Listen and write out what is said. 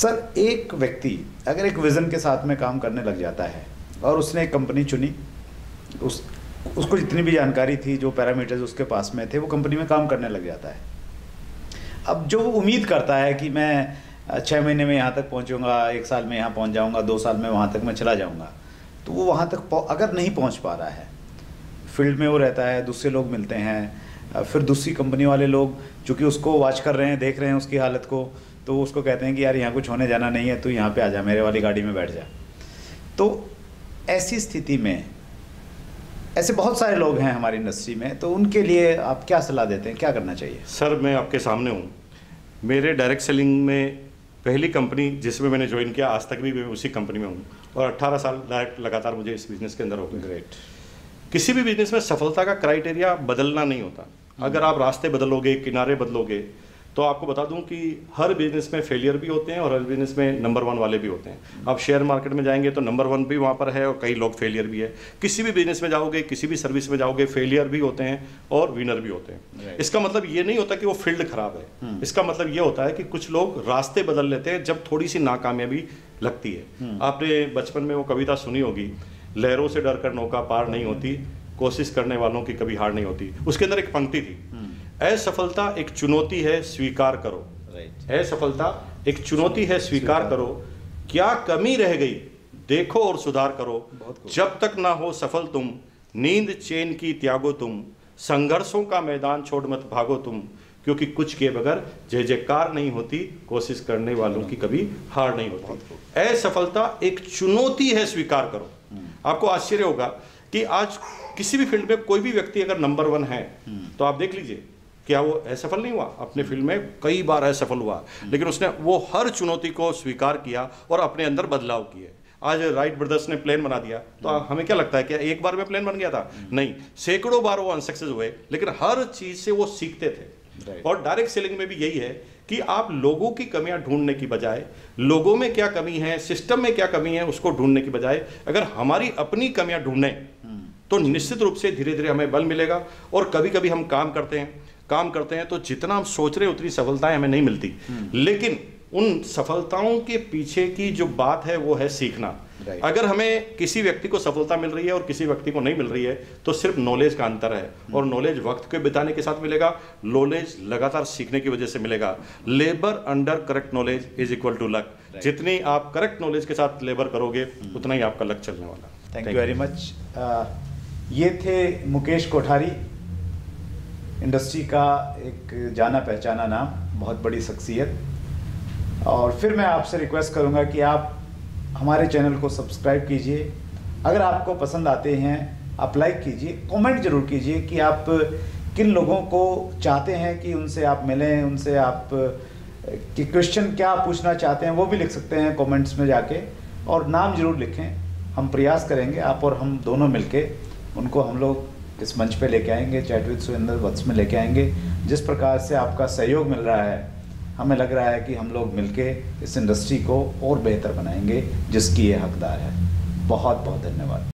Sir, एक व्यक्ति अगर एक विज़न के साथ में काम करने लग जाता है और उसने एक कंपनी चुनी, उसको जितनी भी जानकारी थी, जो पैरामीटर्स उसके पास में थे, वो कंपनी में काम करने लग जाता है। अब जो वो उम्मीद करता है कि मैं 6 महीने में यहाँ तक पहुँचूँगा, 1 साल में यहाँ पहुँच जाऊँगा, 2 साल में वहाँ तक मैं चला जाऊँगा, तो वो वहाँ तक अगर नहीं पहुँच पा रहा है, फील्ड में वो रहता है, दूसरे लोग मिलते हैं, फिर दूसरी कंपनी वाले लोग चूँकि उसको वॉच कर रहे हैं, देख रहे हैं उसकी हालत को, तो उसको कहते हैं कि यार यहाँ कुछ होने जाना नहीं है, तो यहाँ पे आ जा, मेरे वाली गाड़ी में बैठ जा। तो ऐसी स्थिति में ऐसे बहुत सारे लोग हैं हमारी इंडस्ट्री में, तो उनके लिए आप क्या सलाह देते हैं, क्या करना चाहिए? सर, मैं आपके सामने हूँ। मेरे डायरेक्ट सेलिंग में पहली कंपनी जिसमें मैंने ज्वाइन किया, आज तक भी मैं उसी कंपनी में हूँ और 18 साल लगातार मुझे इस बिज़नेस के अंदर हो गए। ग्रेट। किसी भी बिज़नेस में सफलता का क्राइटेरिया बदलना नहीं होता। अगर आप रास्ते बदलोगे, किनारे बदलोगे, तो आपको बता दूं कि हर बिजनेस में फेलियर भी होते हैं और हर बिजनेस में नंबर 1 वाले भी होते हैं। आप शेयर मार्केट में जाएंगे तो नंबर 1 भी वहाँ पर है और कई लोग फेलियर भी है। किसी भी बिजनेस में जाओगे, किसी भी सर्विस में जाओगे, फेलियर भी होते हैं और विनर भी होते हैं। इसका मतलब ये नहीं होता कि वो फील्ड खराब है। इसका मतलब ये होता है कि कुछ लोग रास्ते बदल लेते हैं जब थोड़ी सी नाकामयाबी लगती है। आपने बचपन में वो कविता सुनी होगी, लहरों से डर कर नौका पार नहीं होती, कोशिश करने वालों की कभी हार नहीं होती। उसके अंदर एक पंक्ति थी, असफलता एक चुनौती है, स्वीकार करो। असफलता एक चुनौती है, स्वीकार करो। क्या कमी रह गई देखो और सुधार करो। जब तक ना हो सफल तुम, नींद चैन की त्यागो तुम, संघर्षों का मैदान छोड़ मत भागो तुम, क्योंकि कुछ के बगैर जय जयकार नहीं होती, कोशिश करने वालों की कभी हार नहीं होती। असफलता एक चुनौती है, स्वीकार करो। आपको आश्चर्य होगा कि आज किसी भी फील्ड में कोई भी व्यक्ति अगर नंबर 1 है तो आप देख लीजिए, क्या वो असफल नहीं हुआ? अपने फील्ड में कई बार असफल हुआ, लेकिन उसने वो हर चुनौती को स्वीकार किया और अपने अंदर बदलाव किए। आज राइट ब्रदर्स ने प्लेन बना दिया, तो हमें क्या लगता है कि एक बार में प्लेन बन गया था? नहीं, सैकड़ों बार वो अनसक्सेस हुए, लेकिन हर चीज से वो सीखते थे। और डायरेक्ट सेलिंग में भी यही है कि आप लोगों की कमियां ढूंढने की बजाय, लोगों में क्या कमी है, सिस्टम में क्या कमी है, उसको ढूंढने की बजाय अगर हमारी अपनी कमियां ढूंढने तो निश्चित रूप से धीरे धीरे हमें बल मिलेगा। और कभी कभी हम काम करते हैं तो जितना हम सोच रहे हैं उतनी सफलताएं हमें नहीं मिलती, लेकिन उन सफलताओं के पीछे की जो बात है वो है सीखना। अगर हमें किसी व्यक्ति को सफलता मिल रही है और किसी व्यक्ति को नहीं मिल रही है तो सिर्फ नॉलेज का अंतर है, और नॉलेज वक्त के बिताने के साथ मिलेगा, नॉलेज लगातार सीखने की वजह से मिलेगा। Labour under correct knowledge is equal to luck. जितनी आप करेक्ट नॉलेज के साथ लेबर करोगे उतना ही आपका लक चलने वाला। Thank you very much. ये थे मुकेश कोठारी, इंडस्ट्री का एक जाना पहचाना नाम, बहुत बड़ी शख्सियत। और फिर मैं आपसे रिक्वेस्ट करूंगा कि आप हमारे चैनल को सब्सक्राइब कीजिए। अगर आपको पसंद आते हैं आप लाइक कीजिए, कमेंट जरूर कीजिए कि आप किन लोगों को चाहते हैं कि उनसे आप मिलें, उनसे आप कि क्वेश्चन क्या पूछना चाहते हैं वो भी लिख सकते हैं कमेंट्स में जाके, और नाम जरूर लिखें। हम प्रयास करेंगे, आप और हम दोनों मिलके उनको हम लोग इस मंच पे लेके आएंगे, चैट विद सुरेंद्र वत्स में लेके आएंगे। जिस प्रकार से आपका सहयोग मिल रहा है, हमें लग रहा है कि हम लोग मिलके इस इंडस्ट्री को और बेहतर बनाएंगे जिसकी ये हकदार है। बहुत बहुत धन्यवाद।